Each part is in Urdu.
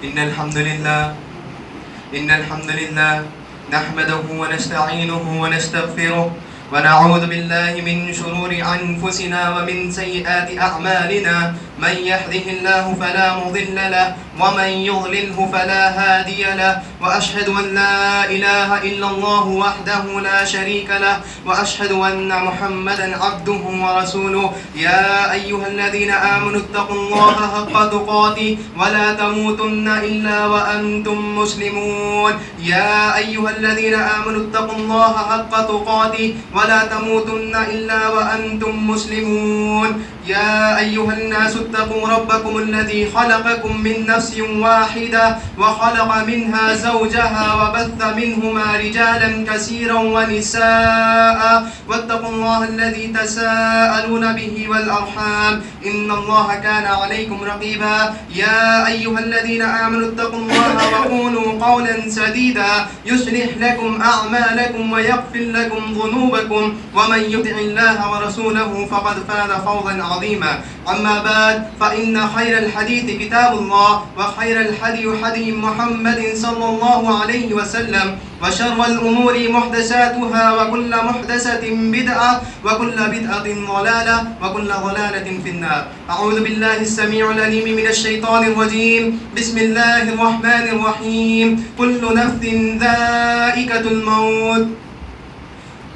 إن الحمد لله نحمده ونستعينه ونستغفره ونعوذ بالله من شرور أنفسنا ومن سيئات أعمالنا من يهده الله فلا مضل له ومن يضلله فلا هادي له وأشهد أن لا إله إلا الله وحده لا شريك له وأشهد أن محمدا عبده ورسوله يا أيها الذين آمنوا اتقوا الله حق تقاته ولا تموتن إلا وأنتم مسلمون يا أيها الذين آمنوا اتقوا الله حق تقاته ولا تموتن إلا وأنتم مسلمون يا أيها الناس اتقوا ربكم الذي خلقكم من نفس واحدة وخلق منها زوجها وبث منهما رجالا كثيرا ونساء واتقوا الله الذي تساءلون به والأرحام إن الله كان عليكم رقيبا يا أيها الذين آمنوا اتقوا الله وقولوا قولا سديدا يصلح لكم أعمالكم ويغفر لكم ذنوبكم ومن يطع الله ورسوله فقد فاز فوزا عظيما أما بعد فإن خير الحديث كتاب الله وخير الهدي هدي محمد صلى الله عليه وسلم وشر الأمور محدثاتها وكل محدثة بدعة وكل بدعة ضلالة وكل ضلالة في النار أعوذ بالله السميع العليم من الشيطان الرجيم بسم الله الرحمن الرحيم كل نفس ذائقة الموت.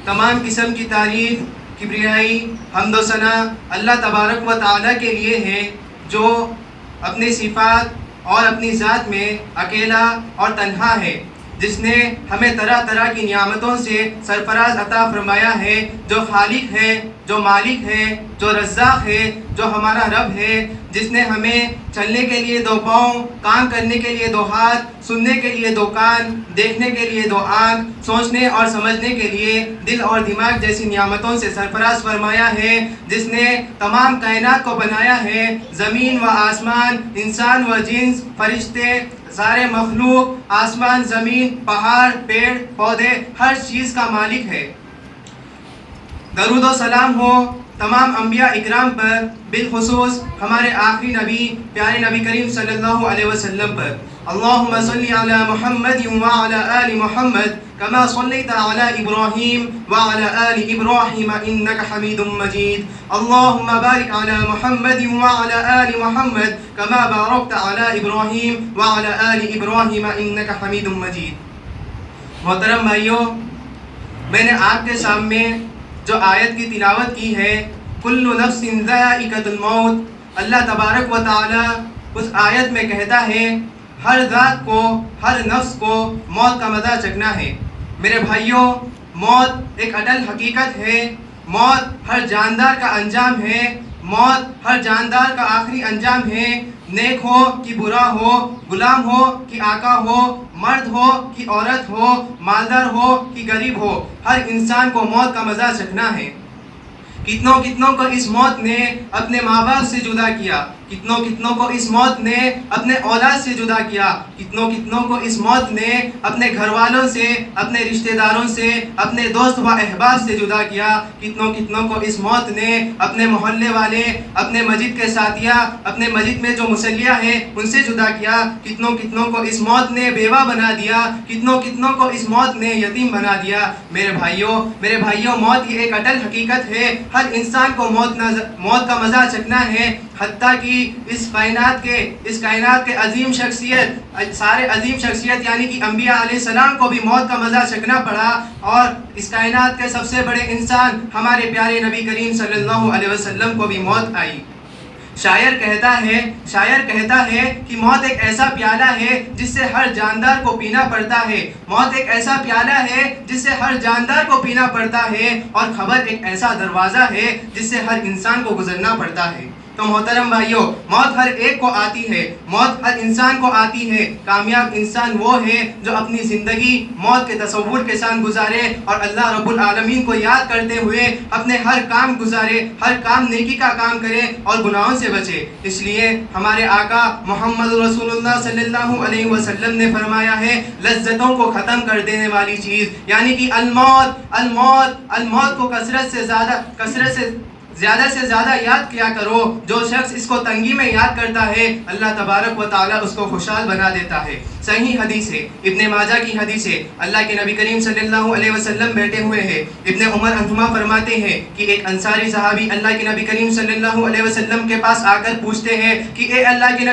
تمام قسم کی تعریف، کبریائی، حمد و ثنا اللہ تبارک و تعالیٰ کے لیے ہے جو اپنے صفات اور اپنی ذات میں اکیلا اور تنہا ہے، جس نے ہمیں طرح طرح کی نعمتوں سے سرفراز عطا فرمایا ہے، جو خالق ہے، جو مالک ہے، جو رزاق ہے، جو ہمارا رب ہے، جس نے ہمیں چلنے کے لیے دو پاؤں، کام کرنے کے لیے دو ہاتھ، سننے کے لیے دو کان، دیکھنے کے لیے دو آنکھ، سوچنے اور سمجھنے کے لیے دل اور دماغ جیسی نعمتوں سے سرفراز فرمایا ہے، جس نے تمام کائنات کو بنایا ہے، زمین و آسمان، انسان و جنس، فرشتے، سارے مخلوق، آسمان، زمین، پہاڑ، پیڑ، پودے، ہر چیز کا مالک ہے۔ درود و سلام ہو تمام انبیاء اکرام پر، بالخصوص ہمارے آخری نبی پیارے نبی کریم صلی اللہ علیہ وسلم پر۔ اللہم صلی علی محمد وعلی آل محمد كما صليت على إبراهيم وعلى آل إبراهيم إنك حميد مجيد اللهم بارك على محمد وعلى آل محمد كما باركت على إبراهيم وعلى آل إبراهيم إنك حميد مجيد۔ محترم بھائیوں، میں نے آپ کے سامنے جو آیت کی تلاوت کی ہے، کل نفس ذائقۃ الموت، اللہ تبارک و تعالی اس آیت میں کہتا ہے ہر ذات کو، ہر نفس کو موت کا مزہ چکھنا ہے۔ میرے بھائیوں، موت ایک اٹل حقیقت ہے، موت ہر جاندار کا انجام ہے، موت ہر جاندار کا آخری انجام ہے، نیک ہو کہ برا ہو، غلام ہو کہ آقا ہو، مرد ہو کہ عورت ہو، مالدار ہو کہ غریب ہو، ہر انسان کو موت کا مزہ چکھنا ہے۔ کتنوں کو اس موت نے اپنے ماں باپ سے جدا کیا، کتنوں کو اس موت نے اپنے اولاد سے جدا کیا، کتنوں کو اس موت نے اپنے گھر والوں سے، اپنے رشتہ داروں سے، اپنے دوست و احباب سے جدا کیا، کتنوں کو اس موت نے اپنے محلے والے، اپنے مسجد کے ساتھیہ، اپنے مسجد میں جو مصلیہ ہیں ان سے جدا کیا، کتنوں کو اس موت نے بیوہ بنا دیا، کتنوں کو اس موت نے یتیم بنا دیا۔ میرے بھائیوں، موت یہ ایک اٹل حقیقت ہے، ہر انسان کو موت کا مزہ چکھنا ہے، حتیٰ کہ اس کائنات کے عظیم شخصیت، سارے عظیم شخصیت یعنی کہ انبیاء علیہ السلام کو بھی موت کا مزہ چکھنا پڑا، اور اس کائنات کے سب سے بڑے انسان ہمارے پیارے نبی کریم صلی اللہ علیہ وسلم کو بھی موت آئی۔ شاعر کہتا ہے کہ موت ایک ایسا پیالہ ہے جس سے ہر جاندار کو پینا پڑتا ہے، موت ایک ایسا پیالہ ہے جس سے ہر جاندار کو پینا پڑتا ہے، اور خبر ایک ایسا دروازہ ہے جس سے ہر انسان کو گزرنا پڑتا ہے۔ تو محترم بھائیوں، موت ہر ایک کو آتی ہے، موت ہر انسان کو آتی ہے۔ کامیاب انسان وہ ہے جو اپنی زندگی موت کے تصور کے ساتھ گزارے اور اللہ رب العالمین کو یاد کرتے ہوئے اپنے ہر کام گزارے، ہر کام نیکی کا کام کرے اور گناہوں سے بچے۔ اس لیے ہمارے آقا محمد رسول اللہ صلی اللہ علیہ وسلم نے فرمایا ہے، لذتوں کو ختم کر دینے والی چیز یعنی کہ الموت کو کثرت سے زیادہ یاد کیا کرو۔ جو شخص اس کو تنگی میں یاد کرتا ہے، اللہ تبارک و تعالیٰ اس کو خوشحال بنا دیتا ہے۔ صحیح حدیث ہے، ابن ماجہ کی حدیث ہے، اللہ کے نبی کریم صلی اللہ علیہ وسلم بیٹھے ہوئے ہیں، ابن عمر عنہما فرماتے ہیں کہ ایک انصاری صحابی اللہ کے نبی کریم صلی اللہ علیہ وسلم کے پاس آ کر پوچھتے ہیں کہ اے اللہ کے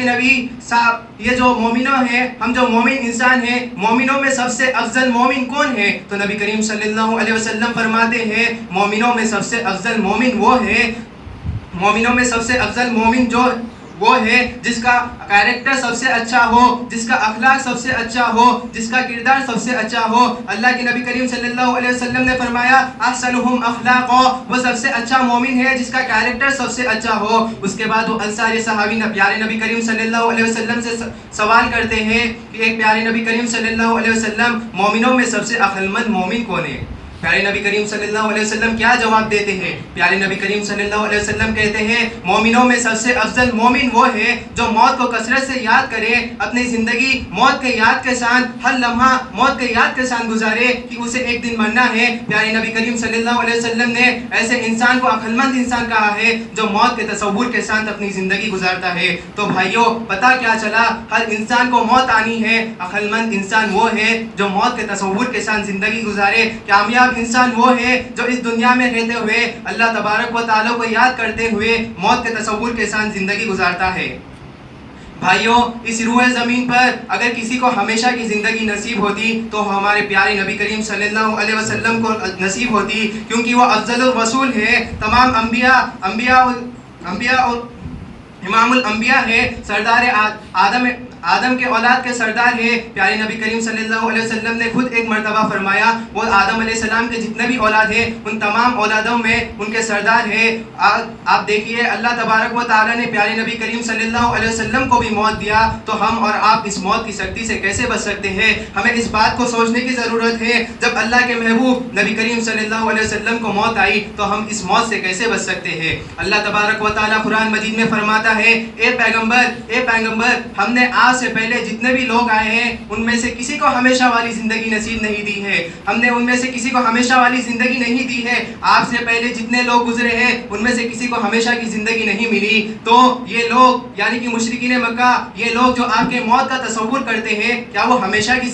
نبی صاحب، یہ جو مومنوں ہیں، ہم جو مومن انسان ہیں، مومنوں میں سب سے افضل مومن کون ہے؟ تو نبی کریم صلی اللہ علیہ وسلم فرماتے ہیں، مومنوں میں سب سے افضل مومن وہ ہے جس کا کیریکٹر سب سے اچھا ہو، جس کا اخلاق سب سے اچھا ہو، جس کا کردار سب سے اچھا ہو۔ اللہ کے نبی کریم صلی اللہ علیہ وسلم نے فرمایا، احسنہم اخلاقا، وہ سب سے اچھا مومن ہے جس کا کیریکٹر سب سے اچھا ہو۔ اس کے بعد وہ انصاری صحابی پیارے نبی کریم صلی اللہ علیہ وسلم سے سوال کرتے ہیں کہ ایک پیارے نبی کریم صلی اللہ علیہ وسلم، مومنوں میں سب سے عقل مند مومن کون ہے؟ پیارے نبی کریم صلی اللہ علیہ وسلم کیا جواب دیتے ہیں؟ پیارے نبی کریم صلی اللہ علیہ وسلم کہتے ہیں، مومنوں میں سب سے افضل مومن وہ ہے جو موت کو کثرت سے یاد کرے، اپنی زندگی موت کے یاد کے ساتھ، ہر لمحہ موت کے یاد کے ساتھ گزارے کہ اسے ایک دن مرنا ہے۔ پیارے نبی کریم صلی اللہ علیہ وسلم نے ایسے انسان کو عقل مند انسان کہا ہے جو موت کے تصور کے ساتھ اپنی زندگی گزارتا ہے۔ تو بھائیوں، پتہ کیا چلا؟ ہر انسان کو موت آنی ہے۔ عقل مند انسان وہ ہے جو موت کے تصور کے ساتھ زندگی گزارے۔ کامیاب انسان وہ ہے جو اس دنیا میں رہتے ہوئے اللہ تبارک و تعالیٰ کو یاد کرتے ہوئے موت کے تصور کے ساتھ زندگی گزارتا ہے۔ بھائیوں، اس روح زمین پر اگر کسی کو ہمیشہ کی زندگی نصیب ہوتی تو ہمارے پیارے نبی کریم صلی اللہ علیہ وسلم کو نصیب ہوتی، کیونکہ وہ افضل الرسول ہے، تمام انبیاء اور امام الانبیاء ہے، سردار آدم کے اولاد کے سردار ہے۔ پیارے نبی کریم صلی اللہ علیہ وسلم نے خود ایک مرتبہ فرمایا، وہ آدم علیہ السلام کے جتنے بھی اولاد ہیں ان تمام اولادوں میں ان کے سردار ہے۔ آپ دیکھیے، اللہ تبارک و تعالیٰ نے پیارے نبی کریم صلی اللہ علیہ وسلم کو بھی موت دیا، تو ہم اور آپ اس موت کی سختی سے کیسے بچ سکتے ہیں؟ ہمیں اس بات کو سوچنے کی ضرورت ہے، جب اللہ کے محبوب نبی کریم صلی اللہ علیہ وسلم کو موت آئی تو ہم اس موت سے کیسے بچ سکتے ہیں؟ اللہ تبارک و تعالیٰ قرآن مجید میں فرماتا ہے، اے پیغمبر، ہم نے آپ سے پہلے جتنے بھی لوگ آئے ہیں ان میں سے کسی کو ہمیشہ والی زندگی نصیب نہیں دی ہے، ہم نے ان میں سے کسی کو ہمیشہ والی زندگی نہیں دی ہے۔ آپ سے پہلے جتنے لوگ گزرے ہیں ان میں سے کسی کو ہمیشہ کی زندگی نہیں ملی۔ تو یہ لوگ یعنی کہ مشرکین مکہ، یہ لوگ جو آپ کے موت کا تصور کرتے ہیں، کیا وہ ہمیشہ کی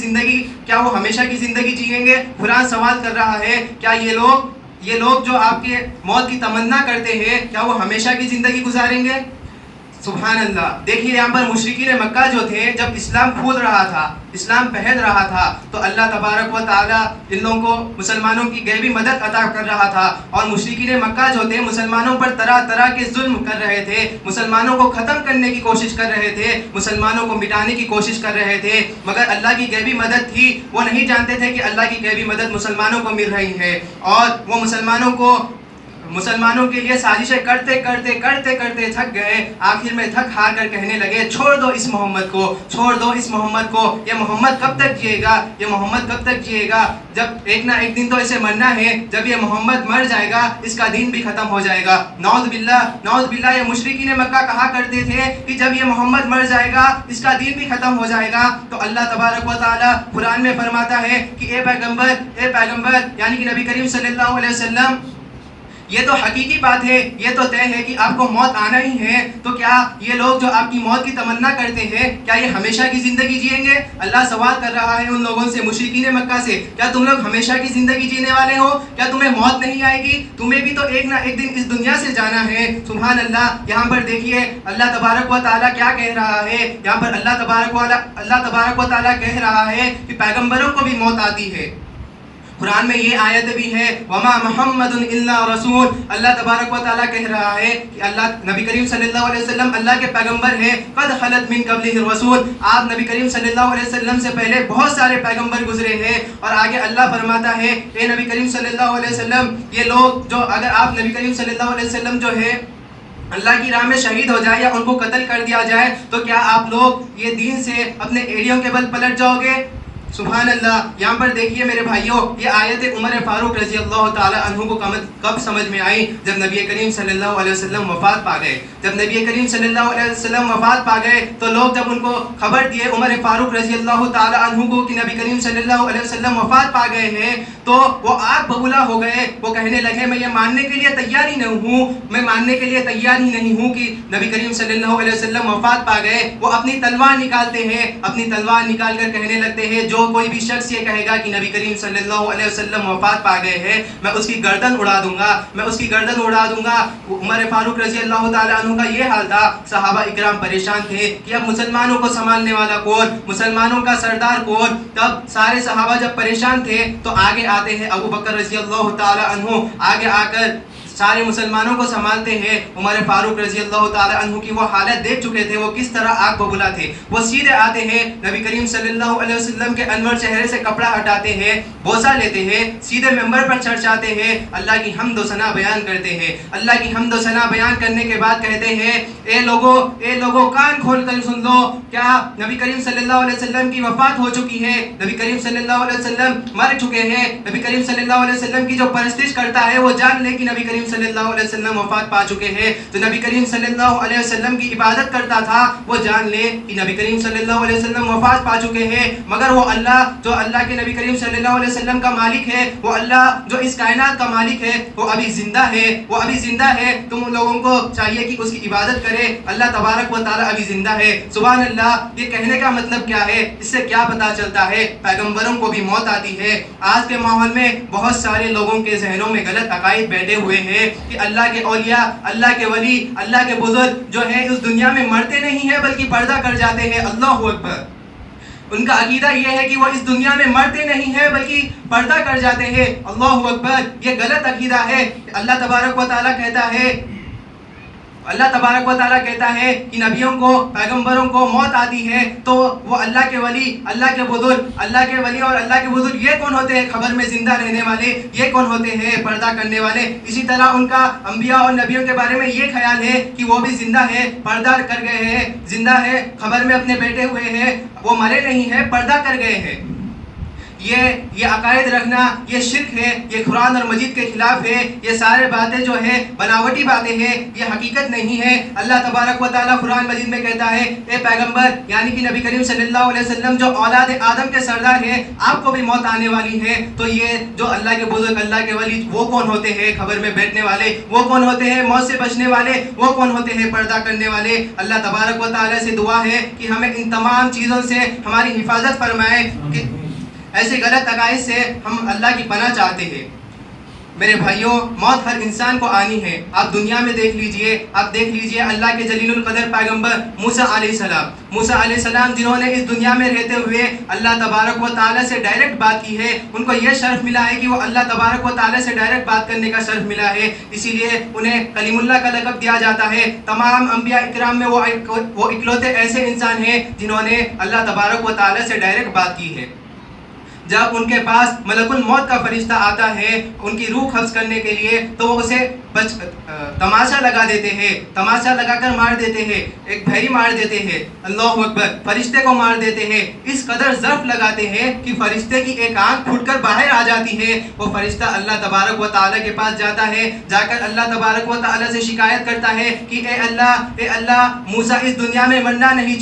زندگی جئیں گے؟ قرآن سوال کر رہا ہے، کیا یہ لوگ جو آپ کے موت کی تمنا کرتے ہیں، کیا وہ ہمیشہ کی زندگی گزاریں گے؟ سبحان اللہ. دیکھیے یہاں پر مشرکین مکہ جو تھے، جب اسلام پھول رہا تھا، اسلام پھیل رہا تھا، تو اللہ تبارک و تعالیٰ ان لوگوں کو مسلمانوں کی غیبی مدد عطا کر رہا تھا. اور مشرکین مکہ جو تھے مسلمانوں پر طرح طرح کے ظلم کر رہے تھے، مسلمانوں کو ختم کرنے کی کوشش کر رہے تھے، مسلمانوں کو مٹانے کی کوشش کر رہے تھے. مگر اللہ کی غیبی مدد تھی، وہ نہیں جانتے تھے کہ اللہ کی غیبی مدد مسلمانوں کو مل رہی ہے. اور وہ مسلمانوں کے لیے سازشیں کرتے کرتے کرتے کرتے تھک گئے. آخر میں تھک ہار کر کہنے لگے چھوڑ دو اس محمد کو، چھوڑ دو اس محمد کو. یہ محمد کب تک جیے گا، یہ محمد کب تک جیے گا؟ جب ایک نہ ایک دن تو اسے مرنا ہے. جب یہ محمد مر جائے گا اس کا دین بھی ختم ہو جائے گا. نعوذ باللہ، نعوذ باللہ. یہ مشرکین مکہ کہا کرتے تھے کہ جب یہ محمد مر جائے گا اس کا دین بھی ختم ہو جائے گا. تو اللہ تبارک و تعالیٰ قرآن میں فرماتا ہے کہ اے پیغمبر یعنی کہ نبی کریم صلی اللہ علیہ وسلم، یہ تو حقیقی بات ہے، یہ تو طے ہے کہ آپ کو موت آنا ہی ہے. تو کیا یہ لوگ جو آپ کی موت کی تمنا کرتے ہیں، کیا یہ ہمیشہ کی زندگی جئیں گے؟ اللہ سوال کر رہا ہے ان لوگوں سے، مشرکین مکہ سے، کیا تم لوگ ہمیشہ کی زندگی جینے والے ہو؟ کیا تمہیں موت نہیں آئے گی؟ تمہیں بھی تو ایک نہ ایک دن اس دنیا سے جانا ہے. سبحان اللہ. یہاں پر دیکھیے اللہ تبارک و تعالیٰ کیا کہہ رہا ہے. یہاں پر اللہ تبارک و تعالیٰ کہہ رہا ہے کہ پیغمبروں کو بھی موت آتی ہے. قرآن میں یہ آیت بھی ہے وما محمد الا رسول. اللہ تبارک و تعالیٰ کہہ رہا ہے کہ اللہ نبی کریم صلی اللہ علیہ وسلم اللہ کے پیغمبر ہیں. قد خلت من قبلہ الرسول. آپ نبی کریم صلی اللہ علیہ وسلم سے پہلے بہت سارے پیغمبر گزرے ہیں. اور آگے اللہ فرماتا ہے اے نبی کریم صلی اللہ علیہ وسلم، یہ لوگ جو اگر آپ نبی کریم صلی اللہ علیہ وسلم جو ہے اللہ کی راہ میں شہید ہو جائے یا ان کو قتل کر دیا جائے تو کیا آپ لوگ یہ دین سے اپنے ایڑیوں کے بل پلٹ جاؤ گے؟ سبحان اللہ. یہاں پر دیکھیے میرے بھائیوں، یہ آیت عمر فاروق رضی اللہ تعالی عنہ کو کب سمجھ میں آئی؟ جب نبی کریم صلی اللہ علیہ وسلم وفات پا گئے. جب نبی کریم صلی اللہ علیہ وسلم وفات پا گئے تو لوگ جب ان کو خبر دیے عمر فاروق رضی اللہ تعالی عنہ کو کہ نبی کریم صلی اللہ علیہ وسلم وفات پا گئے ہیں، تو وہ آگ ببولا ہو گئے. وہ کہنے لگے میں یہ ماننے کے لیے تیار ہی نہیں ہوں، میں ماننے کے لیے تیار ہی نہیں ہوں کہ نبی کریم صلی اللہ علیہ وسلم وفات پا گئے. وہ اپنی تلوار نکالتے ہیں، اپنی تلوار نکال کر کہنے لگتے ہیں جو کوئی بھی شخص یہ کہے گا کہ نبی کریم صلی اللہ علیہ وسلم وفات پا گئے ہیں، میں اس کی گردن اڑا دوں گا، میں اس کی گردن اڑا دوں گا. عمر فاروق رضی اللہ تعالی عنہ کا یہ حال تھا. صحابہ اکرام پریشان تھے کہ اب مسلمانوں کو سنبھالنے والا کون، مسلمانوں کا سردار کون. تب سارے صحابہ جب پریشان تھے تو آگے آتے ہیں ابو بکر رضی اللہ تعالی عنہ، آگے آ کر سارے مسلمانوں کو سنبھالتے ہیں. عمر فاروق رضی اللہ تعالی عنہ کی وہ حالت دیکھ چکے تھے، وہ کس طرح آگ ببولا تھے. وہ سیدھے آتے ہیں نبی کریم صلی اللہ علیہ وسلم کے انور چہرے سے کپڑا ہٹاتے ہیں، بوسہ لیتے ہیں، سیدھے ممبر پر چڑھ جاتے ہیں، اللہ کی حمد و ثنا بیان کرتے ہیں. اللہ کی حمد و ثنا بیان کرنے کے بعد کہتے ہیں اے لوگوں کان کھول کر سن لو، کیا نبی کریم صلی اللہ علیہ وسلم کی وفات ہو چکی ہے؟ نبی کریم صلی اللہ علیہ وسلم مر چکے ہیں. نبی کریم صلی اللہ علیہ وسلم کی جو پرستش کرتا ہے وہ جان لے کہ نبی کریم صلی اللہ علیہ وسلم وفات پا چکے ہیں. جو نبی کریم صلی اللہ علیہ وسلم کی عبادت کرتا تھا وہ جان لے کہ نبی کریم صلی اللہ علیہ وسلم وفات پا چکے ہیں. مگر وہ اللہ جو اللہ کے نبی کریم صلی اللہ علیہ وسلم کا مالک ہے، وہ اللہ جو اس کائنات کا مالک ہے، وہ ابھی زندہ ہے، وہ ابھی زندہ ہے. تم لوگوں کو چاہیے کہ اس کی عبادت کرے. اللہ تبارک و تعالی ابھی زندہ ہے. سبحان اللہ. یہ کہنے کا مطلب کیا ہے؟ اس سے کیا پتا چلتا ہے؟ پیغمبروں کو بھی موت آتی ہے. آج کے ماحول میں بہت سارے لوگوں کے ذہنوں میں غلط عقائد بیٹھے ہوئے ہیں کہ اللہ کے اولیاء، اللہ کے ولی، اللہ کے بزرگ جو ہیں اس دنیا میں مرتے نہیں ہیں بلکہ پردہ کر جاتے ہیں. اللہ اکبر. ان کا عقیدہ یہ ہے کہ وہ اس دنیا میں مرتے نہیں ہیں بلکہ پردہ کر جاتے ہیں. اللہ اکبر. یہ غلط عقیدہ ہے. اللہ تبارک و تعالیٰ کہتا ہے کہ نبیوں کو، پیغمبروں کو موت آتی ہے تو وہ اللہ کے ولی، اللہ کے بزرگ، اللہ کے ولی اور اللہ کے بزرگ یہ کون ہوتے ہیں؟ قبر میں زندہ رہنے والے. یہ کون ہوتے ہیں؟ پردہ کرنے والے. اسی طرح ان کا انبیاء اور نبیوں کے بارے میں یہ خیال ہے کہ وہ بھی زندہ ہے، پردہ کر گئے ہیں، زندہ ہے، قبر میں اپنے بیٹھے ہوئے ہیں، وہ مرے نہیں ہیں، پردہ کر گئے ہیں. یہ عقائد رکھنا یہ شرک ہے، یہ قرآن اور مجید کے خلاف ہے. یہ سارے باتیں جو ہیں بناوٹی باتیں ہیں، یہ حقیقت نہیں ہے. اللہ تبارک و تعالیٰ قرآن مجید میں کہتا ہے اے پیغمبر یعنی کہ نبی کریم صلی اللہ علیہ وسلم جو اولاد آدم کے سردار ہیں، آپ کو بھی موت آنے والی ہے. تو یہ جو اللہ کے بزرگ، اللہ کے ولی، وہ کون ہوتے ہیں قبر میں بیٹھنے والے؟ وہ کون ہوتے ہیں موت سے بچنے والے؟ وہ کون ہوتے ہیں پردہ کرنے والے؟ اللہ تبارک و تعالیٰ سے دعا ہے کہ ہمیں ان تمام چیزوں سے ہماری حفاظت فرمائے کہ ایسے غلط عقائد سے ہم اللہ کی پناہ چاہتے ہیں. میرے بھائیوں، موت ہر انسان کو آنی ہے. آپ دنیا میں دیکھ لیجئے اللہ کے جلیل القدر پیغمبر موسیٰ علیہ السلام جنہوں نے اس دنیا میں رہتے ہوئے اللہ تبارک و تعالیٰ سے ڈائریکٹ بات کی ہے، ان کو یہ شرف ملا ہے کہ وہ اللہ تبارک و تعالیٰ سے ڈائریکٹ بات کرنے کا شرف ملا ہے. اسی لیے انہیں کلیم اللہ کا لقب دیا جاتا ہے. تمام انبیاء اکرام میں وہ اکلوتے ایسے انسان ہیں جنہوں نے اللہ تبارک و تعالیٰ سے ڈائریکٹ بات کی ہے. جب ان کے پاس ملک الموت کا فرشتہ آتا ہے ان کی روح قبض کرنے کے لیے، تو وہ اسے تماشا لگا دیتے ہیں، تماشا لگا کر مار دیتے ہیں، ایک بھیری مار دیتے ہیں. اللہ اکبر، فرشتے کو مار دیتے ہیں. اس قدر ضرب لگاتے ہیں کہ فرشتے کی ایک آنکھ پھوٹ کر باہر آ جاتی ہے. وہ فرشتہ اللہ تبارک و تعالیٰ کے پاس جاتا ہے، جا کر اللہ تبارک و تعالیٰ سے شکایت کرتا ہے کہ اے اللہ موسیٰ اس دنیا میں مرنا نہیں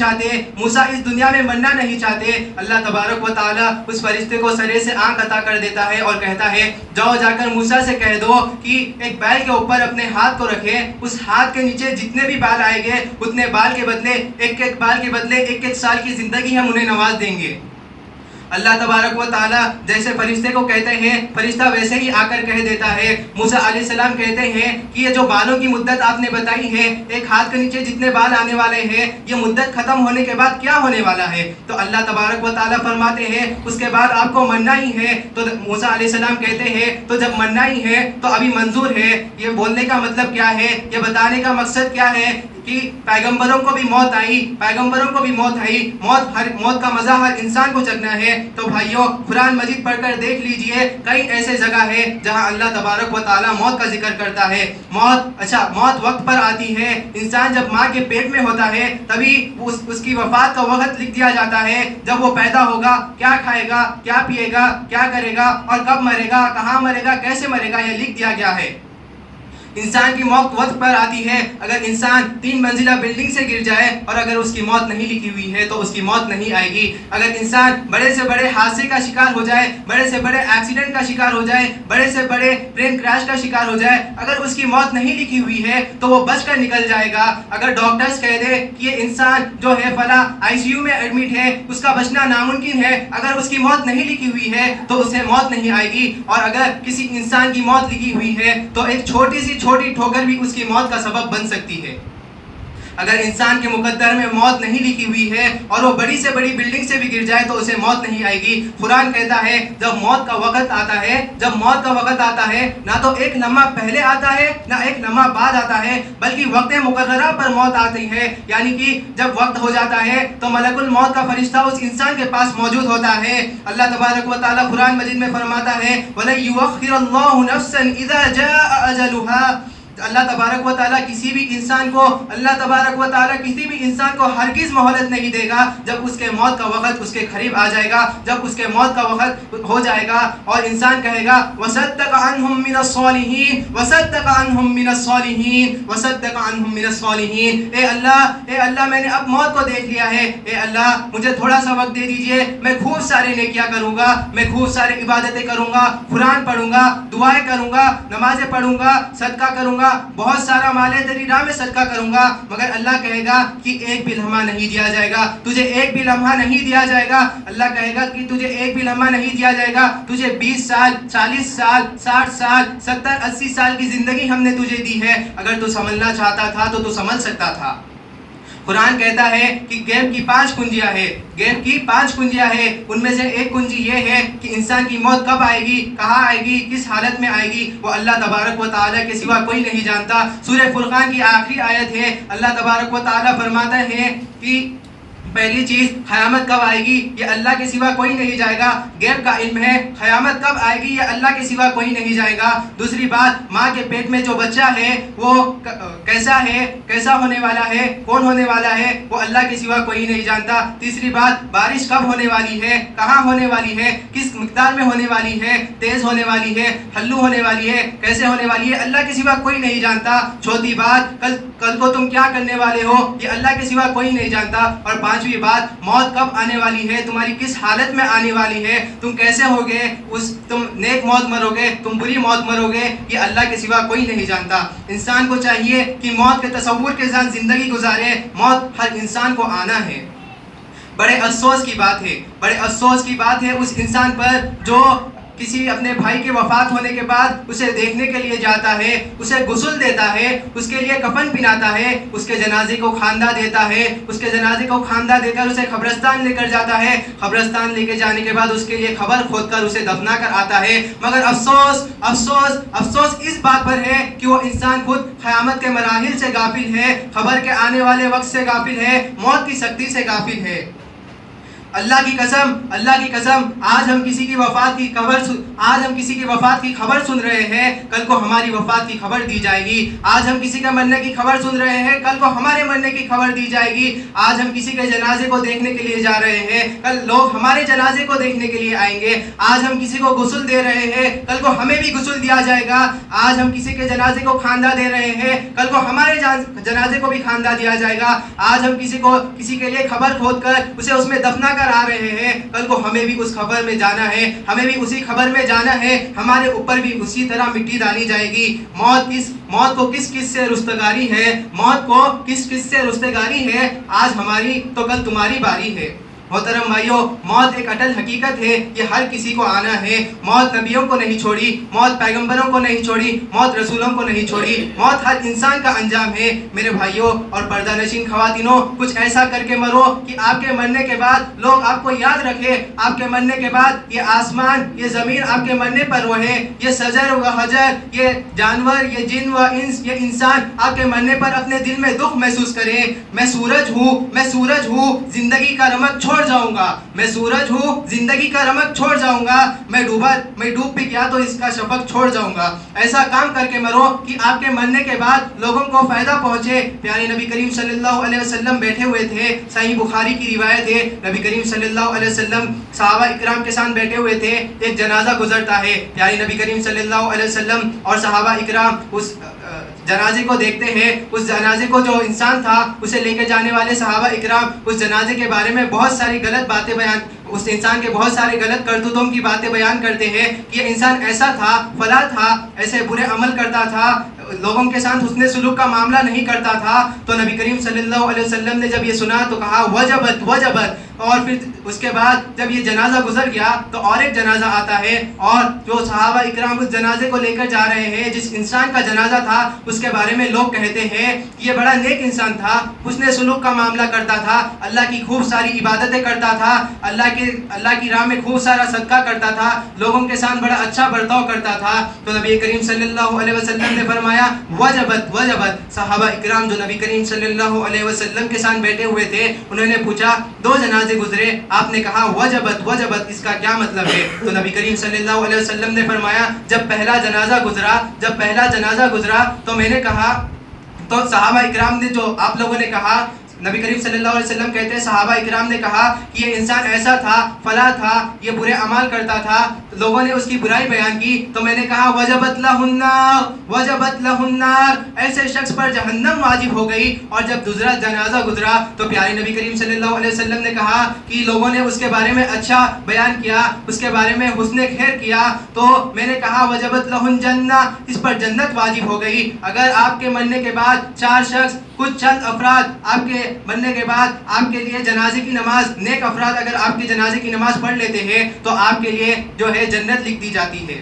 چاہتے. اللہ تبارک و تعالیٰ اس فرشتے کو سرے سے آنکھ عطا کر دیتا ہے اور کہتا ہے جاؤ جا کر موسیٰ سے کہہ دو کہ ایک بیل کے اوپر اپنے ہاتھ کو رکھے، اس ہاتھ کے نیچے جتنے بھی بال آئیں گے اتنے بال کے بدلے ایک سال کی زندگی ہم انہیں نواز دیں گے. اللہ تبارک و تعالیٰ جیسے فرشتے کو کہتے ہیں، فرشتہ ویسے ہی آ کر کہہ دیتا ہے. موسیٰ علیہ السلام کہتے ہیں کہ یہ جو بالوں کی مدت آپ نے بتائی ہے، ایک ہاتھ کے نیچے جتنے بال آنے والے ہیں، یہ مدت ختم ہونے کے بعد کیا ہونے والا ہے؟ تو اللہ تبارک و تعالیٰ فرماتے ہیں اس کے بعد آپ کو مرنا ہی ہے. تو موسیٰ علیہ السلام کہتے ہیں تو جب مرنا ہی ہے تو ابھی منظور ہے. یہ بولنے کا مطلب کیا ہے؟ یہ بتانے کا مقصد کیا ہے کہ پیغمبروں کو بھی موت آئی. موت کا مزہ ہر انسان کو چکنا ہے. تو بھائیوں، قرآن مجید پڑھ کر دیکھ لیجئے، کئی ایسے جگہ ہے جہاں اللہ تبارک و تعالیٰ موت کا ذکر کرتا ہے. موت وقت پر آتی ہے. انسان جب ماں کے پیٹ میں ہوتا ہے تبھی اس کی وفات کا وقت لکھ دیا جاتا ہے. جب وہ پیدا ہوگا، کیا کھائے گا، کیا پیے گا، کیا کرے گا اور کب مرے گا، کہاں مرے گا، کیسے مرے گا، یہ لکھ دیا گیا ہے. انسان کی موت وقت پر آتی ہے. اگر انسان 3 منزلہ بلڈنگ سے گر جائے اور اگر اس کی موت نہیں لکھی ہوئی ہے تو اس کی موت نہیں آئے گی. اگر انسان بڑے سے بڑے حادثے کا شکار ہو جائے، بڑے سے بڑے ایکسیڈنٹ کا شکار ہو جائے، بڑے سے بڑے پلین کریش کا شکار ہو جائے، اگر اس کی موت نہیں لکھی ہوئی ہے تو وہ بچ کر نکل جائے گا. اگر ڈاکٹرز کہہ دے کہ یہ انسان جو ہے فلاں ICU میں ایڈمٹ ہے، اس کا بچنا ناممکن ہے، اگر اس کی موت نہیں لکھی ہوئی ہے تو اسے موت نہیں آئے گی. اور اگر کسی انسان کی موت لکھی ہوئی ہے تو ایک چھوٹی ٹھوکر بھی اس کی موت کا سبب بن سکتی ہے. اگر انسان کے مقدر میں موت نہیں لکھی ہوئی ہے اور وہ بڑی سے بڑی بلڈنگ سے بھی گر جائے تو اسے موت نہیں آئے گی. قرآن کہتا ہے جب موت کا وقت آتا ہے نہ تو ایک لمحہ پہلے آتا ہے نہ ایک لمحہ بعد آتا ہے، بلکہ وقت مقررہ پر موت آتی ہے. یعنی کہ جب وقت ہو جاتا ہے تو ملک الموت کا فرشتہ اس انسان کے پاس موجود ہوتا ہے. اللہ تبارک و تعالیٰ قرآن مجید میں فرماتا ہے وَلَن يُؤَخِّرَ اللَّهُ نَفْسًا إِذَا جَاءَ أَجَلُهَا. اللہ تبارک و تعالیٰ کسی بھی انسان کو ہرگز مہلت نہیں دے گا جب اس کے موت کا وقت اس کے قریب آ جائے گا، جب اس کے موت کا وقت ہو جائے گا اور انسان کہے گا وَصَدَّقَ عَنْهُمْ مِنَ الصَّالِحِينَ. اے اللہ میں نے اب موت کو دیکھ لیا ہے. اے اللہ مجھے تھوڑا سا وقت دے دیجئے، میں خوب سارے نیکیاں کروں گا، میں خوب سارے عبادتیں کروں گا، قرآن پڑھوں گا، دعائیں کروں گا، نمازیں پڑھوں گا، صدقہ کروں گا، بہت سارا مال تیری راہ میں صدقہ کروں گا. مگر اللہ کہے گا کہ ایک بھی لمحہ نہیں دیا جائے گا، تجھے ایک بھی لمحہ نہیں دیا جائے گا. اللہ کہے گا کہ تجھے ایک بھی لمحہ نہیں دیا جائے گا. تجھے 20 سال، 40 سال، 60 سال، 70، 80 سال کی زندگی ہم نے تجھے دی ہے. اگر تو سمجھنا چاہتا تھا تو تو سمجھ سکتا تھا. قرآن کہتا ہے کہ غیب کی 5 کنجیاں ہیں. ان میں سے ایک کنجی یہ ہے کہ انسان کی موت کب آئے گی، کہاں آئے گی، کس حالت میں آئے گی، وہ اللہ تبارک و تعالیٰ کے سوا کوئی نہیں جانتا. سورہ فرقان کی آخری آیت ہے. اللہ تبارک و تعالیٰ فرماتا ہے کہ پہلی چیز قیامت کب آئے گی یہ اللہ کے سوا کوئی نہیں جائے گا. غیب کا علم ہے. قیامت کب آئے گی یہ اللہ کے سوا کوئی نہیں جائے گا. دوسری بات، ماں کے پیٹ میں جو بچہ ہے وہ کیسا ہے، کیسا ہونے والا ہے، کون ہونے والا ہے، وہ اللہ کے سوا کوئی نہیں جانتا. تیسری بات، بارش کب ہونے والی ہے، کہاں ہونے والی ہے، کس مقدار میں ہونے والی ہے، تیز ہونے والی ہے، ہلو ہونے والی ہے، کیسے ہونے والی ہے، اللہ کے سوا کوئی نہیں جانتا. چوتھی بات، کل کو تم کیا کرنے والے ہو یہ اللہ کے سوا کوئی نہیں جانتا. اور پانچویں بات، موت کب آنے والی ہے، تمہاری کس حالت میں آنے والی ہے، تم کیسے ہوگے، تم نیک موت مرو گے، تم بری موت مرو گے، یہ اللہ کے سوا کوئی نہیں جانتا. انسان کو چاہیے کہ موت کے تصور کے ساتھ زندگی گزارے. موت ہر انسان کو آنا ہے. بڑے افسوس کی بات ہے اس انسان پر جو کسی اپنے بھائی کے وفات ہونے کے بعد اسے دیکھنے کے لیے جاتا ہے، اسے غسل دیتا ہے، اس کے لیے کفن پہناتا ہے، اس کے جنازے کو کھاندہ دیتا ہے، اس کے جنازے کو کھاندہ دے کر اسے قبرستان لے کر جاتا ہے، قبرستان لے کے جانے کے بعد اس کے لیے قبر کھود کر اسے دفنا کر آتا ہے. مگر افسوس افسوس افسوس اس بات پر ہے کہ وہ انسان خود قیامت کے مراحل سے غافل ہے، خبر کے آنے والے وقت سے غافل ہے، موت کی سختی سے غافل ہے. اللہ کی قسم آج ہم کسی کی وفات کی خبر سن رہے ہیں، کل کو ہماری وفات کی خبر دی جائے گی. آج ہم کسی کے مرنے کی خبر سن رہے ہیں، کل کو ہمارے مرنے کی خبر دی جائے گی. آج ہم کسی کے جنازے کو دیکھنے کے لیے جا رہے ہیں، کل لوگ ہمارے جنازے کو دیکھنے کے لیے آئیں گے. آج ہم کسی کو غسل دے رہے ہیں، کل کو ہمیں بھی غسل دیا جائے گا. آج ہم کسی کے جنازے کو کھاندہ دے رہے ہیں، کل کو ہمارے جنازے کو بھی کھاندہ دیا جائے گا. آج ہم کسی کے لیے قبر کھود کر اسے اس میں دفنا آ رہے ہیں، کل کو ہمیں بھی اس خبر میں جانا ہے، ہمیں بھی اسی خبر میں جانا ہے، ہمارے اوپر بھی اسی طرح مٹی ڈالی جائے گی. موت کو کس سے رستگاری ہے، موت کو کس سے رستگاری ہے. آج ہماری تو کل تمہاری باری ہے. محترم بھائیو، موت ایک اٹل حقیقت ہے، یہ ہر کسی کو آنا ہے. موت نبیوں کو نہیں چھوڑی، موت پیغمبروں کو نہیں چھوڑی، موت رسولوں کو نہیں چھوڑی. موت ہر انسان کا انجام ہے. میرے بھائیوں اور پردہ نشین خواتینوں، کچھ ایسا کر کے مرو کہ آپ کے مرنے کے بعد لوگ آپ کو یاد رکھے. آپ کے مرنے کے بعد یہ آسمان، یہ زمین آپ کے مرنے پر رہے، یہ شجر و حجر، یہ جانور، یہ جن و انس، یہ انسان آپ کے مرنے پر اپنے دل میں دکھ محسوس کریں. میں سورج ہوں زندگی کا رمق چھوڑ جاؤں گا. میں سورج ہوں زندگی کا رمق چھوڑ جاؤں گا. میں ڈوب بھی گیا تو اس کا شفق چھوڑ جاؤں گا. ایسا کام کر کے مرو کہ آپ کے مرنے کے بعد لوگوں کو فائدہ پہنچے. پیارے نبی کریم صلی اللہ علیہ وسلم بیٹھے ہوئے تھے، صحیح بخاری کی روایت ہے. نبی کریم صلی اللہ علیہ وسلم صحابہ اکرام کے ساتھ بیٹھے ہوئے تھے. ایک جنازہ گزرتا ہے. پیارے نبی کریم صلی اللہ علیہ وسلم اور صحابہ اکرام اس جنازے کو دیکھتے ہیں. اس جنازے کو جو انسان تھا اسے لے کے جانے والے صحابہ اکرام اس جنازے کے بارے میں بہت ساری غلط باتیں اس انسان کے بہت سارے غلط کرتوتوں کی باتیں بیان کرتے ہیں کہ یہ انسان ایسا تھا، فلاں تھا، ایسے برے عمل کرتا تھا، لوگوں کے ساتھ حسن سلوک کا معاملہ نہیں کرتا تھا. تو نبی کریم صلی اللہ علیہ وسلم نے جب یہ سنا تو کہا وجبت. اور پھر اس کے بعد جب یہ جنازہ گزر گیا تو اور ایک جنازہ آتا ہے، اور جو صحابہ اکرام اس جنازے کو لے کر جا رہے ہیں، جس انسان کا جنازہ تھا اس کے بارے میں لوگ کہتے ہیں کہ یہ بڑا نیک انسان تھا، حسن سلوک کا معاملہ کرتا تھا، اللہ کی خوب ساری عبادتیں کرتا تھا، اللہ کی راہ میں خوب سارا صدقہ کرتا تھا، لوگوں کے ساتھ بڑا اچھا برتاؤ کرتا تھا. تو نبی کریم صلی اللہ علیہ وسلم نے فرمایا وجبت. صحابہ اکرام جو نبی کریم صلی اللہ علیہ وسلم کے ساتھ بیٹھے ہوئے تھے انہوں نے پوچھا 2 جنازے گزرے، آپ نے کہا وجبت، اس کا کیا مطلب ہے؟ تو نبی کریم صلی اللہ علیہ وسلم نے فرمایا جب پہلا جنازہ گزرا تو میں نے کہا، تو صحابہ اکرام نے جو آپ لوگوں نے کہا، نبی کریم صلی اللہ علیہ وسلم کہتے ہیں صحابہ اکرام نے کہا کہ یہ انسان ایسا تھا، فلاں تھا، یہ برے اعمال کرتا تھا، لوگوں نے اس کی برائی بیان کی. تو میں نے کہا وجبت لہ النار، ایسے شخص پر جہنم واجب ہو گئی. اور جب دوسرا جنازہ گزرا تو پیارے نبی کریم صلی اللہ علیہ وسلم نے کہا کہ لوگوں نے اس کے بارے میں اچھا بیان کیا، اس کے بارے میں حسن خیر کیا. تو میں نے کہا وجبت لہ الجنہ، اس پر جنت واجب ہو گئی. اگر آپ کے مرنے کے بعد 4 شخص، کچھ چند افراد آپ کے مرنے کے بعد آپ کے لیے جنازے کی نماز، نیک افراد اگر آپ کی جنازے کی نماز پڑھ لیتے ہیں تو آپ کے لیے جو ہے جنت لکھ دی جاتی ہے.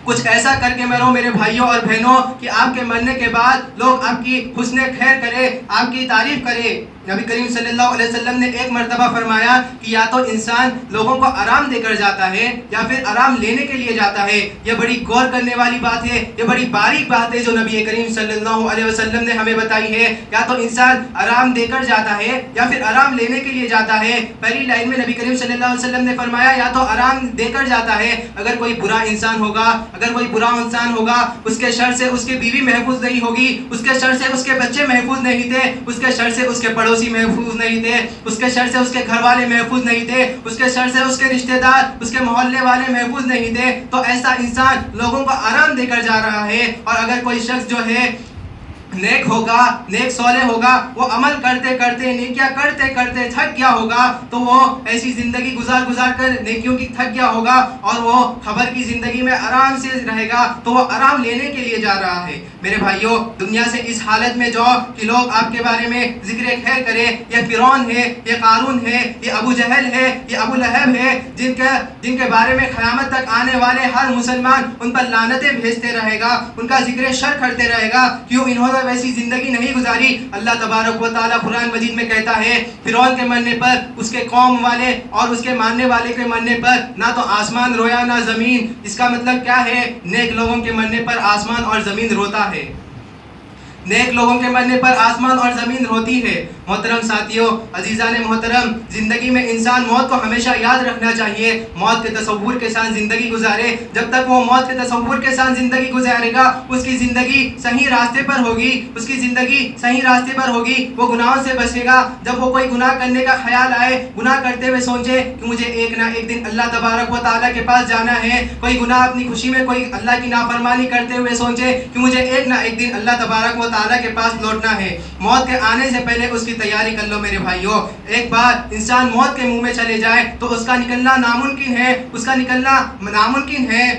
کچھ ایسا کر کے مرو میرے بھائیوں اور بہنوں کہ آپ کے مرنے کے بعد لوگ آپ کی حسن خیر کرے، آپ کی تعریف کرے. نبی کریم صلی اللہ علیہ وسلم نے ایک مرتبہ فرمایا کہ یا تو انسان لوگوں کو آرام دے کر جاتا ہے یا پھر آرام لینے کے لیے جاتا ہے. یہ بڑی غور کرنے والی بات ہے، یہ بڑی باریک بات ہے جو نبی کریم صلی اللہ علیہ وسلم نے ہمیں بتائی ہے. یا تو انسان آرام دے کر جاتا ہے یا پھر آرام لینے کے لیے جاتا ہے. پہلی لائن میں نبی کریم صلی اللہ علیہ وسلم نے فرمایا یا تو آرام دے کر جاتا ہے. اگر کوئی برا انسان ہوگا، اس کے شر سے اس کی بیوی محفوظ نہیں ہوگی، اس کے شر سے اس کے بچے محفوظ نہیں تھے، اس کے شر سے اس کے پڑوسی محفوظ نہیں تھے، اس کے شر سے اس کے گھر والے محفوظ نہیں تھے، اس کے شر سے اس کے رشتہ دار، اس کے محلے والے محفوظ نہیں تھے. تو ایسا انسان لوگوں کو آرام دے کر جا رہا ہے. اور اگر کوئی شخص جو ہے نیک ہوگا، نیک صالح ہوگا، وہ عمل کرتے کرتے نیکیاں کرتے کرتے تھک گیا ہوگا تو وہ ایسی زندگی گزار گزار کر نیکیوں کی تھک گیا ہوگا اور وہ خبر کی زندگی میں آرام سے رہے گا تو وہ آرام لینے کے لیے جا رہا ہے۔ میرے بھائیوں، دنیا سے اس حالت میں جاؤ کہ لوگ آپ کے بارے میں ذکر خیر کریں، یہ فرعون ہے، یہ قارون ہے، یہ ابو جہل ہے، یہ ابو لہب ہے، جن کے بارے میں قیامت تک آنے والے ہر مسلمان ان پر لعنتیں بھیجتے رہے گا، ان کا ذکر شر کرتے رہے گا، کیوں انہوں نے ویسی زندگی نہیں گزاری۔ اللہ تبارک و تعالیٰ قرآن مجید میں کہتا ہے فرعون کے مرنے پر، اس کے قوم والے اور اس کے ماننے والے کے مرنے پر نہ تو آسمان رویا نہ زمین۔ اس کا مطلب کیا ہے؟ نیک لوگوں کے مرنے پر آسمان اور زمین روتا ہے، نیک لوگوں کے مرنے پر آسمان اور زمین روتی ہے۔ محترم ساتھیوں، عزیزان محترم، زندگی میں انسان موت کو ہمیشہ یاد رکھنا چاہیے، موت کے تصور کے ساتھ زندگی گزارے۔ جب تک وہ موت کے تصور کے ساتھ زندگی گزارے گا اس کی زندگی صحیح راستے پر ہوگی، اس کی زندگی صحیح راستے پر ہوگی، وہ گناہوں سے بچے گا۔ جب وہ کوئی گناہ کرنے کا خیال آئے، گناہ کرتے ہوئے سوچے کہ مجھے ایک نہ ایک دن اللہ تبارک و تعالیٰ کے پاس جانا ہے، کوئی گناہ اپنی خوشی میں کوئی اللہ کی نافرمانی کرتے ہوئے سوچے کہ مجھے ایک نہ ایک دن اللہ تبارک و تعالیٰ کے پاس لوٹنا ہے، موت کے آنے سے پہلے اس کی تیاری کر لو میرے بھائیوں۔ ایک بار انسان موت کے منہ میں چلے جائے تو اس کا نکلنا ناممکن ہے، اس کا نکلنا ناممکن ہے۔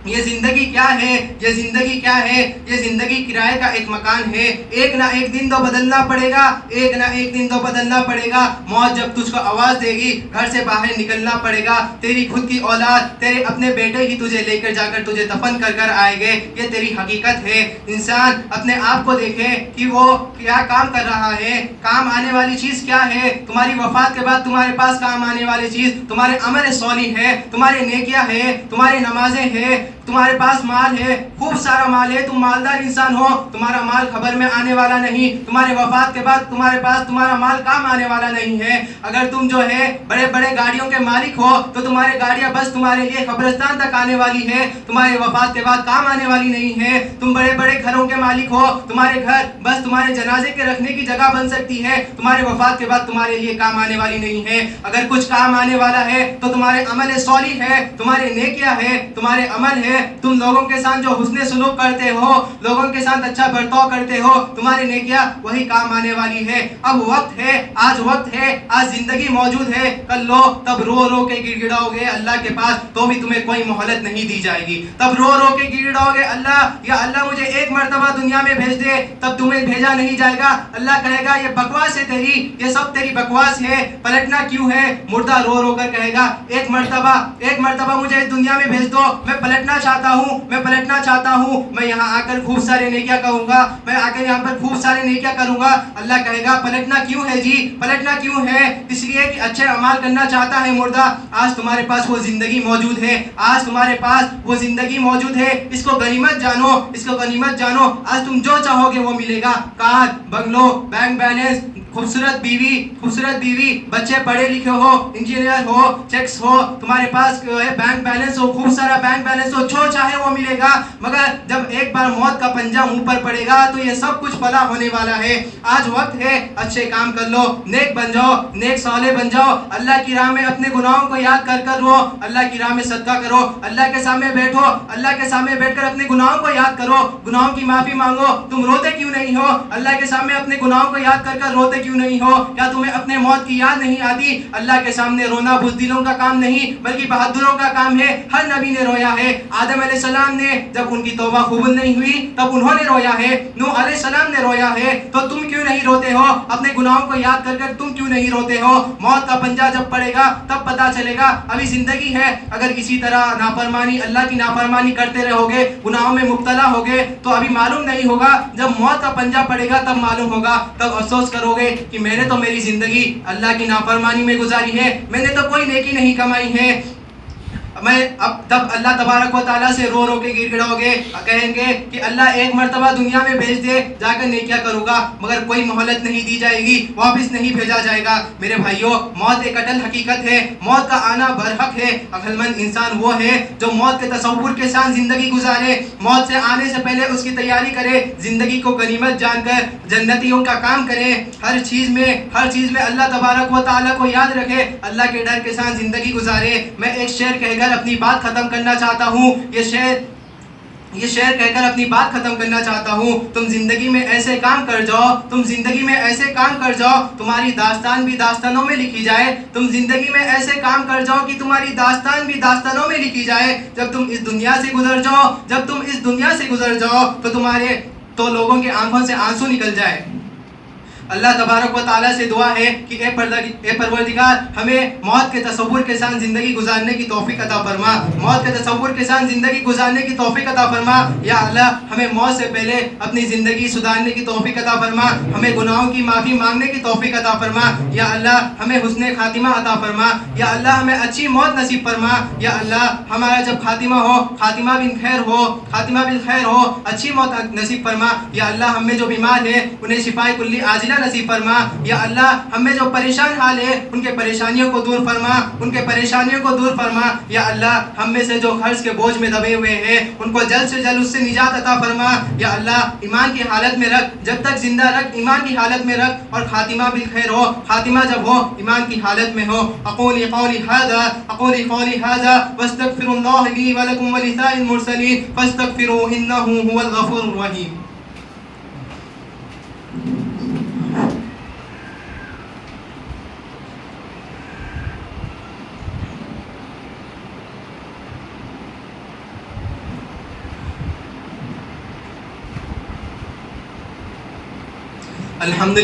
یہ زندگی کیا ہے؟ یہ زندگی کیا ہے؟ یہ زندگی کرائے کا ایک مکان ہے، ایک نہ ایک دن تو بدلنا پڑے گا، ایک نہ ایک دن تو بدلنا پڑے گا۔ موت جب تجھ کو آواز دے گی گھر سے باہر نکلنا پڑے گا، تیری خود کی اولاد، تیرے اپنے بیٹے ہی تجھے لے کر جا کر تجھے دفن کر کر آئے گے، یہ تیری حقیقت ہے۔ انسان اپنے آپ کو دیکھے کہ وہ کیا کام کر رہا ہے، کام آنے والی چیز کیا ہے۔ تمہاری وفات کے بعد تمہارے پاس کام آنے والی چیز تمہارے عمل صالح ہے، تمہارے نیکیاں ہیں، تمہارے نمازیں ہیں، تمہارے پاس مال ہے، خوب سارا مال ہے، تم مالدار انسان ہو، تمہارا مال خبر میں آنے والا نہیں، تمہارے وفات کے بعد تمہارے پاس تمہارا مال کام آنے والا نہیں ہے۔ اگر تم جو ہے بڑے بڑے گاڑیوں کے مالک ہو تو تمہاری گاڑیاں بس تمہارے لیے قبرستان تک آنے والی ہے، تمہاری وفات کے بعد کام آنے والی نہیں ہے۔ تم بڑے بڑے گھروں کے مالک ہو، تمہارے گھر بس تمہارے جنازے کے رکھنے کی جگہ بن سکتی ہے، تمہارے وفات کے بعد تمہارے لیے کام آنے والی نہیں ہے۔ اگر کچھ کام آنے والا ہے تو تمہارے عمل صالح ہے، تمہارے نیکیاں ہے، تمہارے عمل ہے، تم لوگوں کے ساتھ جو حسن سلوک کرتے ہو، لوگوں کے ساتھ اچھا برتاؤ کرتے ہو، تمہاری نیکیاں وہی کام آنے والی ہے۔ اب وقت ہے، آج وقت ہے، آج زندگی موجود ہے، کل لو تب رو رو کے گڑ گڑاؤ گے اللہ کے پاس تو بھی تمہیں کوئی مہلت نہیں دی جائے گی، تب رو رو کے گڑ گڑاؤ گے اللہ یا اللہ مجھے ایک مرتبہ دنیا میں بھیج دے، تب تمہیں بھیجا نہیں جائے گا۔ اللہ کہے گا یہ بکواس ہے تیری، یہ سب تیری بکواس ہے، پلٹنا کیوں ہے؟ مردہ رو رو کر کہے گا ایک مرتبہ مجھے اس دنیا میں بھیج دو، میں پلٹنا چاہتا ہوں، میں پلٹنا چاہتا ہوں، میں یہاں آ کر خوب سارے نیکیاں کروں گا، میں آ کر یہاں پر خوب سارے نیکیاں کروں گا۔ اللہ کہے گا پلٹنا کیوں ہے جی، پلٹنا کیوں ہے؟ اس لیے کہ اچھے اعمال کرنا چاہتا ہے مردہ، آج تمہارے پاس وہ زندگی موجود ہے، آج تمہارے پاس وہ زندگی موجود ہے، اس کو غنیمت جانو، اس کو غنیمت جانو۔ آج تم جو چاہو گے وہ ملے گا، کار، بنگلو، بینک بیلنس، خوبصورت بیوی، بچے پڑھے لکھے ہو، انجینئر ہو، چیکس ہو، تمہارے پاس بینک بیلنس ہو، خوب سارا بینک بیلنس ہو، جو چاہے وہ ملے گا، مگر جب ایک بار موت کا پنجہ منہ پر پڑے گا تو یہ سب کچھ فنا ہونے والا ہے۔ آج وقت ہے، اچھے کام کر لو، نیک بن جاؤ، نیک صالح بن جاؤ، اللہ کی راہ میں اپنے گناہوں کو یاد کر کر رو، اللہ کی راہ میں صدقہ کرو، اللہ کے سامنے بیٹھو، اللہ کے سامنے بیٹھ کر اپنے گناہوں کو یاد کرو، گناہوں کی معافی مانگو۔ تم روتے کیوں نہیں ہو؟ اللہ کے سامنے اپنے گناہوں کو یاد کر کر روتے کیوں نہیں ہو؟ کیا تمہیں اپنے موت کی یاد نہیں آتی؟ اللہ کے سامنے رونا بزدلوں کا کام نہیں بلکہ بہادروں کا کام ہے۔ ہر نبی نے رویا ہے، آدم علیہ السلام نے جب ان کی توبہ قبول نہیں ہوئی تب انہوں نے رویا ہے، نوح علیہ السلام نے رویا ہے، تو تم کیوں نہیں روتے ہو؟ اپنے گناہوں کو یاد کر کر تم کیوں نہیں روتے ہو؟ موت کا پنجہ جب پڑے گا تب پتا چلے گا، ابھی زندگی ہے، اگر اسی طرح نافرمانی، اللہ کی نافرمانی کرتے رہو گے، گناہوں میں مبتلا ہوگے تو ابھی معلوم نہیں ہوگا، جب موت کا پنجہ پڑے گا تب معلوم ہوگا، تب افسوس کرو گے کہ میں نے تو میری زندگی اللہ کی نافرمانی میں گزاری ہے، میں نے تو کوئی نیکی نہیں کمائی ہے۔ میں اب تب اللہ تبارک و تعالیٰ سے رو رو کے گڑ گڑاؤ گے، کہیں گے کہ اللہ ایک مرتبہ دنیا میں بھیج دے، جا کر نیکیاں کروں گا، مگر کوئی مہلت نہیں دی جائے گی، واپس نہیں بھیجا جائے گا۔ میرے بھائیوں، موت ایک اٹل حقیقت ہے، موت کا آنا برحق ہے۔ عقل مند انسان وہ ہے جو موت کے تصور کے ساتھ زندگی گزارے، موت سے آنے سے پہلے اس کی تیاری کرے، زندگی کو غنیمت جان کر جنتیوں کا کام کرے، ہر چیز میں اللہ تبارک و تعالیٰ کو یاد رکھے، اللہ کے ڈر کے ساتھ زندگی گزارے۔ میں ایک شعر کہہ کر اپنی بات ختم کرنا چاہتا ہوں۔ یہ یہ شعر کہہ کر اپنی بات ختم کرنا چاہتا ہوں. تم زندگی میں ایسے کام کر جاؤ، تم زندگی میں ایسے کام کر جاؤ تمہاری داستان بھی داستانوں میں لکھی جائے. تم زندگی میں ایسے کام کر جاؤ کہ تمہاری داستان بھی داستانوں میں لکھی جائے. جب تم اس دنیا سے گزر جاؤ، جب تم اس دنیا سے گزر جاؤ تو لوگوں کے آنکھوں سے آنسو نکل جائے. اللہ تبارک و تعالیٰ سے دعا ہے کہ اے پروردگار ہمیں موت کے تصور کے ساتھ زندگی گزارنے کی توفیق عطا فرما، موت کے تصور کے ساتھ زندگی گزارنے کی توفیق عطا فرما. یا اللہ ہمیں موت سے پہلے اپنی زندگی سدھارنے کی توفیق عطا فرما، ہمیں گناہوں کی معافی مانگنے کی توفیق عطا فرما. یا اللہ ہمیں حسن خاتمہ عطا فرما. یا اللہ ہمیں اچھی موت نصیب فرما. یا اللہ ہمارا جب خاتمہ ہو، خاتمہ بالخیر ہو، اچھی موت نصیب فرما. یا اللہ ہم میں جو بیمار ہیں انہیں شفائے کلی عاجلہ نصیب فرما. یا اللہ ہم میں جو پریشان حال ہے ان کے پریشانیوں کو دور فرما، ان کے پریشانیوں کو دور فرما. یا اللہ ہم میں سے جو قرض کے بوجھ میں دبے ہوئے ہیں ان کو جلد سے جلد اس سے نجات عطا فرما. یا اللہ ایمان کی حالت میں رکھ، جب تک زندہ رکھ ایمان کی حالت میں رکھ، اور خاتمہ بالخیر ہو، خاتمہ جب ہو ایمان کی حالت میں ہو. اقول قولی هذا واستغفر الله لي ولكم ولسائر المرسلين فاستغفروه انه هو الغفور الرحيم. الحمد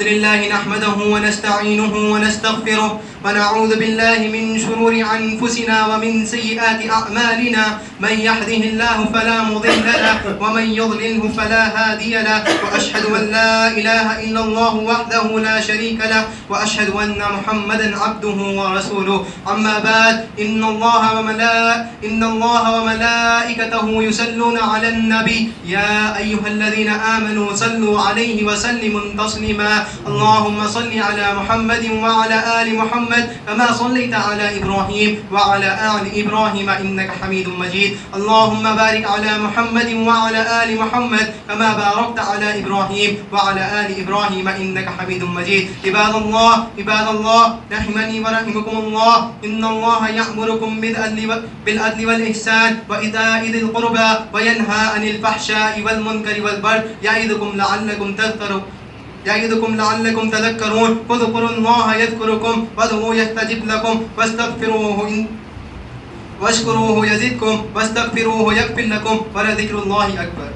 لله نحمده ونستعينه ونستغفره ونعوذ بالله من شرور أنفسنا ومن سيئات أعمالنا. من يهده الله فلا مضل له ومن يضلله فلا هادي له. وأشهد أن لا إله إلا الله وحده لا شريك له وأشهد أن محمدا عبده ورسوله. أما بعد إن الله وملائكته يصلون على النبي يا أيها الذين آمنوا صلوا عليه وسلموا تسليما. اللهم صل على محمد وعلى آل محمد كما صليت على إبراهيم وعلى آل إبراهيم إنك حميد مجيد. اللهم بارك على محمد وعلى آل محمد كما باركت على إبراهيم وعلى آل إبراهيم إنك حميد مجيد. عباد الله رحمني ورحمكم الله. إن الله يأمركم بالعدل والإحسان وإيتاء ذي القربى وينهى عن الفحشاء والمنكر والبغي يعظكم لعلكم تذكرون. فاذكروا الله يذكركم وادعوه يستجب لكم واشكروه يزدكم واستغفروه يغفر لكم ولذكر الله أكبر.